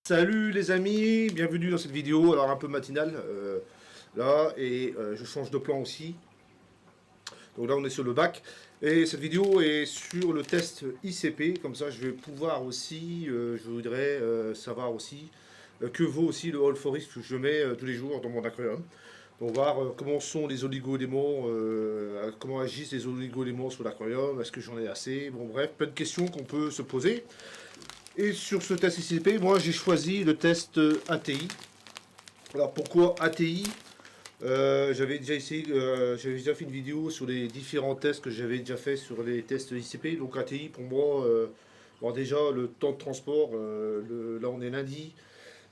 Salut les amis, bienvenue dans cette vidéo, alors un peu matinale là, et je change de plan aussi. Donc là on est sur le bac, et cette vidéo est sur le test ICP, comme ça je vais pouvoir aussi, je voudrais savoir aussi que vaut aussi le All for Risk que je mets tous les jours dans mon aquarium. Donc voir comment sont les oligo-éléments, comment agissent les oligo-éléments sur l'aquarium, est-ce que j'en ai assez, bon bref, plein de questions qu'on peut se poser. Et sur ce test ICP, moi j'ai choisi le test ATI. Alors pourquoi ATI? J'avais déjà essayé, j'avais déjà fait une vidéo sur les différents tests que j'avais déjà fait sur les tests ICP. Donc ATI pour moi, bon, déjà le temps de transport, là on est lundi,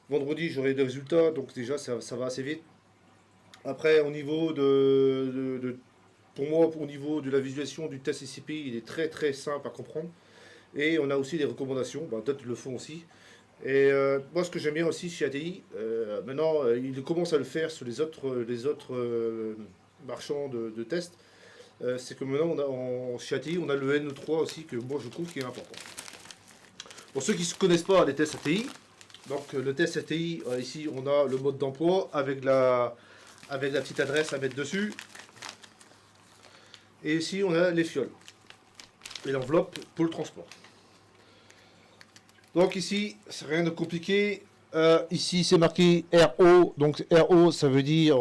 vendredi j'aurai des résultats, donc déjà ça va assez vite. Après au niveau pour moi au niveau de la visualisation du test ICP, il est très très simple à comprendre. Et on a aussi des recommandations, bah, d'autres le font aussi. Et moi, ce que j'aime bien aussi chez ATI, maintenant, ils commencent à le faire sur les autres marchands de tests, c'est que maintenant, chez ATI, on a le N3 aussi, que moi, je trouve qui est important. Pour ceux qui ne connaissent pas les tests ATI, donc le test ATI, ici, on a le mode d'emploi avec la petite adresse à mettre dessus. Et ici, on a les fioles et l'enveloppe pour le transport. Donc ici, c'est rien de compliqué. Ici, c'est marqué RO. Donc RO, ça veut dire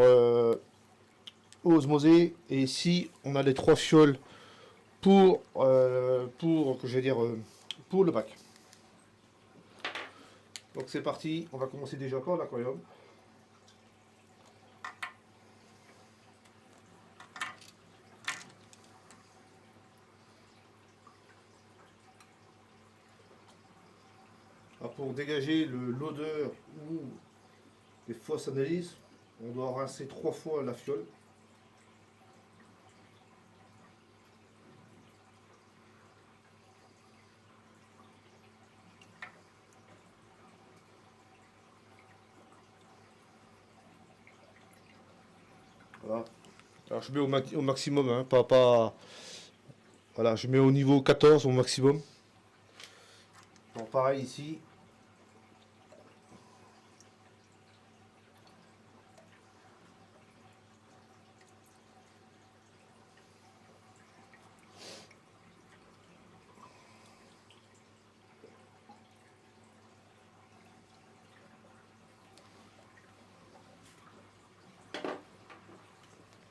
osmosé. Et ici, on a les trois fioles que je vais dire, pour le bac. Donc c'est parti. On va commencer déjà par l'aquarium. Alors, pour dégager l'odeur ou les fausses analyses, on doit rincer 3 fois la fiole. Voilà. Alors je mets au maximum, hein, pas. Voilà, je mets au niveau 14 au maximum. Donc pareil ici.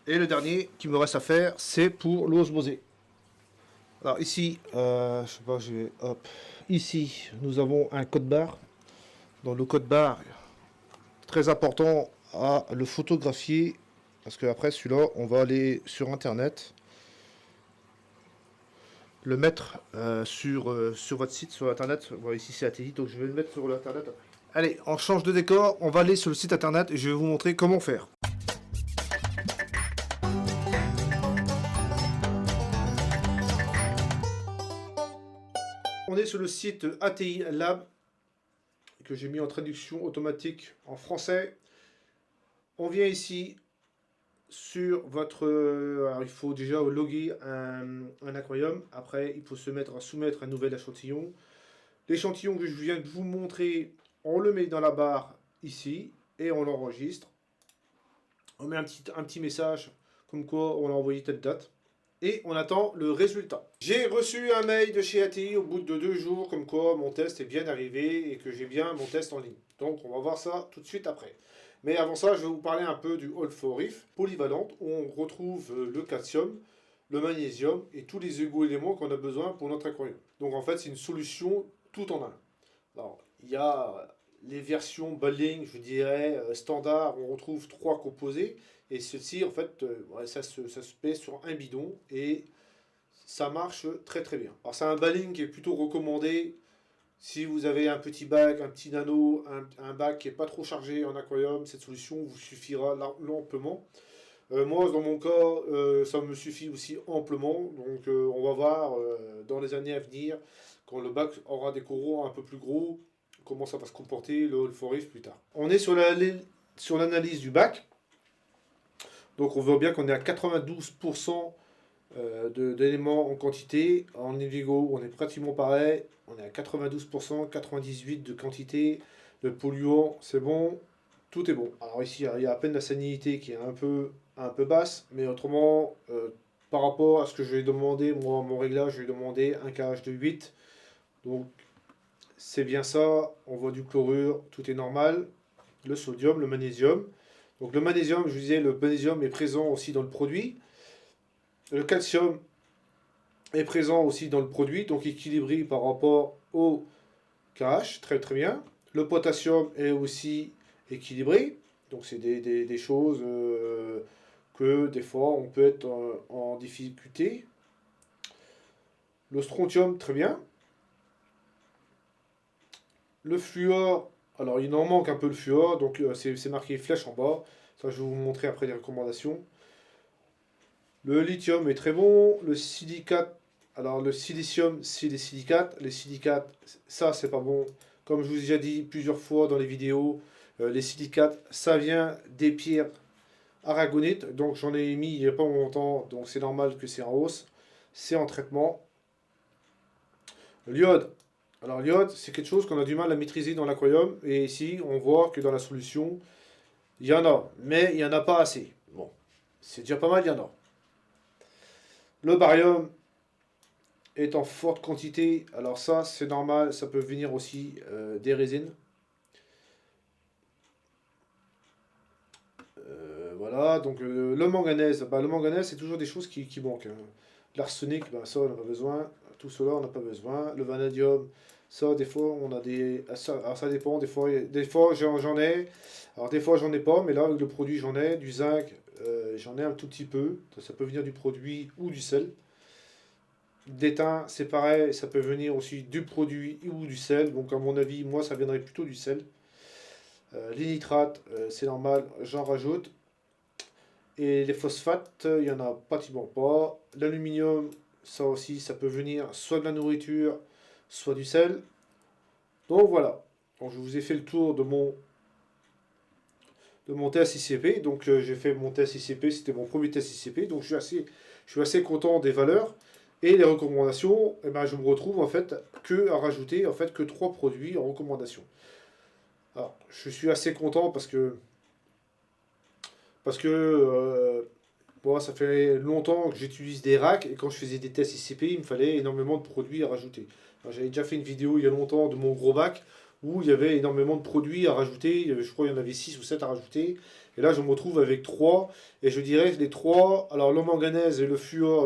Et le dernier qui me reste à faire, c'est pour l'osmosé. Alors ici, je sais pas, je vais, hop. Ici, nous avons un code barre. Dans le code barre, très important à le photographier, parce que après celui-là, on va aller sur Internet, le mettre sur votre site, sur Internet. Voilà, ici c'est ATI, donc je vais le mettre sur l'Internet. Allez, on change de décor, on va aller sur le site Internet et je vais vous montrer comment faire. On est sur le site ATI Lab, que j'ai mis en traduction automatique en français. On vient ici sur votre... alors il faut déjà loguer un aquarium. Après, il faut soumettre un nouvel échantillon. L'échantillon que je viens de vous montrer, on le met dans la barre ici et on l'enregistre. On met un petit message comme quoi on a envoyé telle date. Et on attend le résultat. J'ai reçu un mail de chez ATI au bout de 2 jours comme quoi mon test est bien arrivé et que j'ai bien mon test en ligne. Donc on va voir ça tout de suite après. Mais avant ça, je vais vous parler un peu du All for Reef polyvalente où on retrouve le calcium, le magnésium et tous les éléments qu'on a besoin pour notre aquarium. Donc en fait, c'est une solution tout en un. Alors, il y a les versions Balling, je dirais, standard, on retrouve 3 composés. Et ceci, en fait, ouais, ça se met sur un bidon et ça marche très très bien. Alors, c'est un Balling qui est plutôt recommandé si vous avez un petit bac, un petit nano, un bac qui n'est pas trop chargé en aquarium. Cette solution vous suffira amplement. Moi, dans mon cas, ça me suffit aussi amplement. Donc, on va voir dans les années à venir, quand le bac aura des coraux un peu plus gros, comment ça va se comporter le All for Reef plus tard. On est sur l'analyse du bac. Donc, on voit bien qu'on est à 92% d'éléments en quantité. En indigo, on est pratiquement pareil. On est à 92%, 98% de quantité. Le polluant, c'est bon. Tout est bon. Alors ici, il y a à peine la salinité qui est un peu basse, mais autrement, par rapport à ce que je vais demander, moi, mon réglage, je vais demander un KH de 8. Donc, c'est bien ça. On voit du chlorure, tout est normal. Le sodium, le magnésium. Donc, le magnésium, je vous disais, le magnésium est présent aussi dans le produit. Le calcium est présent aussi dans le produit, donc équilibré par rapport au KH, très très bien. Le potassium est aussi équilibré, donc c'est des choses que des fois on peut être en difficulté. Le strontium, très bien. Le fluor, alors il en manque un peu le fluor, donc c'est marqué flèche en bas. Ça, je vais vous montrer après les recommandations. Le lithium est très bon. Le silicate, alors le silicium, c'est des silicates. Les silicates, ça, c'est pas bon. Comme je vous ai déjà dit plusieurs fois dans les vidéos, les silicates, ça vient des pierres aragonites. Donc j'en ai mis il n'y a pas longtemps, donc c'est normal que c'est en hausse. C'est en traitement. L'iode. Alors l'iode, c'est quelque chose qu'on a du mal à maîtriser dans l'aquarium. Et ici, on voit que dans la solution, il y en a. Mais il n'y en a pas assez. Bon, c'est déjà pas mal, il y en a. Le barium est en forte quantité. Alors ça, c'est normal. Ça peut venir aussi des résines. Voilà, donc le manganèse. Bah, le manganèse, c'est toujours des choses qui manquent, hein. L'arsenic, bah, ça, on n'a pas besoin. Tout cela, on n'a pas besoin. Le vanadium, ça, des fois, on a des... Alors, ça dépend. Des fois j'en ai. Alors, des fois, j'en ai pas. Mais là, avec le produit, j'en ai. Du zinc, j'en ai un tout petit peu. Ça peut venir du produit ou du sel. D'étain, c'est pareil, ça peut venir aussi du produit ou du sel. Donc, à mon avis, moi, ça viendrait plutôt du sel. Les nitrates, c'est normal, j'en rajoute. Et les phosphates, il n'y en a pratiquement pas. L'aluminium, ça aussi, ça peut venir soit de la nourriture, soit du sel. Donc, voilà. Donc, je vous ai fait le tour de mon test ICP. Donc, j'ai fait mon test ICP, c'était mon premier test ICP. Donc, je suis assez content des valeurs. Et les recommandations, eh ben, je me retrouve en fait que à rajouter en fait que 3 produits en recommandation. Alors, je suis assez content parce que bon, ça fait longtemps que j'utilise des racks et quand je faisais des tests ICP, il me fallait énormément de produits à rajouter. J'avais déjà fait une vidéo il y a longtemps de mon gros bac où il y avait énormément de produits à rajouter. Je crois qu'il y en avait 6 ou 7 à rajouter. Et là, je me retrouve avec 3. Et je dirais que les 3, alors le manganèse et le fluor,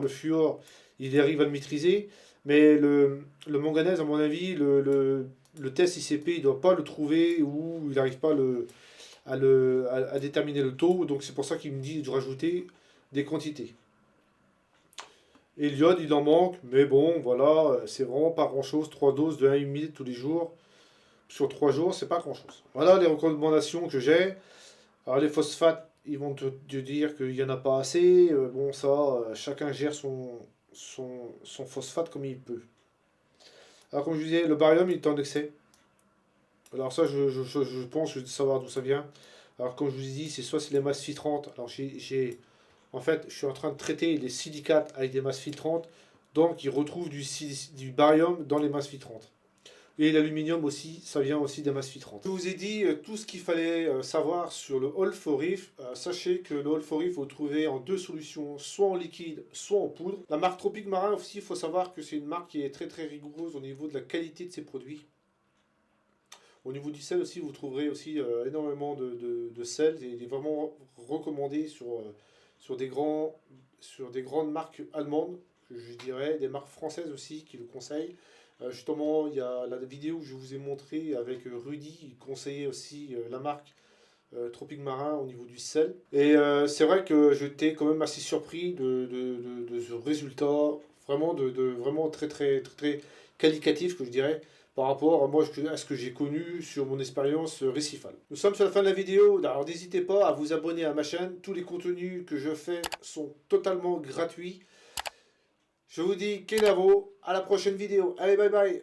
il arrive à le maîtriser. Mais le manganèse, à mon avis, le test ICP, il ne doit pas le trouver ou il n'arrive pas à déterminer le taux. Donc c'est pour ça qu'il me dit de rajouter des quantités. Et l'iode, il en manque, mais bon, voilà, c'est vraiment pas grand-chose. 3 doses de 1 ml tous les jours. Sur 3 jours, c'est pas grand-chose. Voilà les recommandations que j'ai. Alors les phosphates, ils vont te dire qu'il n'y en a pas assez. Bon, ça, chacun gère son phosphate comme il peut. Alors comme je disais, le barium, il est en excès. Alors ça, je pense savoir d'où ça vient. Alors comme je vous ai dit, c'est les masses filtrantes. Alors en fait, je suis en train de traiter les silicates avec des masses filtrantes. Donc ils retrouvent du barium dans les masses filtrantes. Et l'aluminium aussi, ça vient aussi des masses filtrantes. Je vous ai dit tout ce qu'il fallait savoir sur le All4Reef. Sachez que le All4Reef, vous le trouvez en 2 solutions, soit en liquide, soit en poudre. La marque Tropic Marin aussi, il faut savoir que c'est une marque qui est très très rigoureuse au niveau de la qualité de ses produits. Au niveau du sel aussi, vous trouverez aussi énormément de sel. Et il est vraiment recommandé sur sur des grandes marques allemandes, je dirais, des marques françaises aussi qui le conseillent. Justement, il y a la vidéo que je vous ai montrée avec Rudy, il conseillait aussi la marque Tropic Marin au niveau du sel. Et c'est vrai que j'étais quand même assez surpris de ce résultat, vraiment, vraiment très, très, très, très qualitatif, que je dirais, par rapport à moi à ce que j'ai connu sur mon expérience récifale. Nous sommes sur la fin de la vidéo, alors n'hésitez pas à vous abonner à ma chaîne. Tous les contenus que je fais sont totalement gratuits. Je vous dis Kenavo, à la prochaine vidéo. Allez, bye bye.